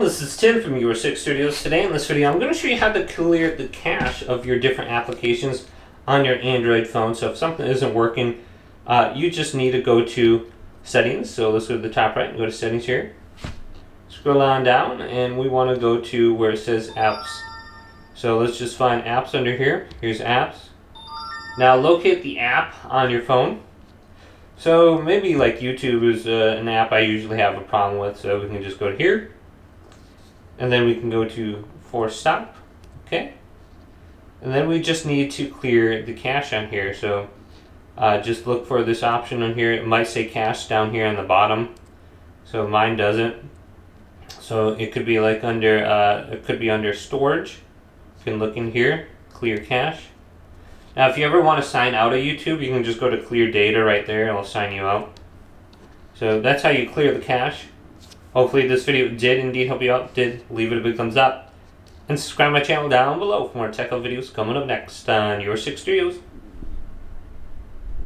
This is Tim from Your Six Studios. Today in this video I'm going to show you how to clear the cache of your different applications on your Android phone. So if something isn't working, you just need to go to settings. So let's go to the top right and go to settings here. Scroll on down and we want to go to where it says apps. So let's just find apps under here. Here's apps. Now locate the app on your phone. So maybe like YouTube is an app I usually have a problem with, so we can just go to here. And then we can go to force stop, okay? And then we just need to clear the cache on here. So just look for this option on here. It might say cache down here on the bottom. So mine doesn't. So it could be like under, it could be under storage. You can look in here, clear cache. Now if you ever want to sign out of YouTube, you can just go to clear data right there and it'll sign you out. So that's how you clear the cache. Hopefully this video did indeed help you out. Did, leave it a big thumbs up. And subscribe to my channel down below for more tech videos coming up next on Your Six Studios.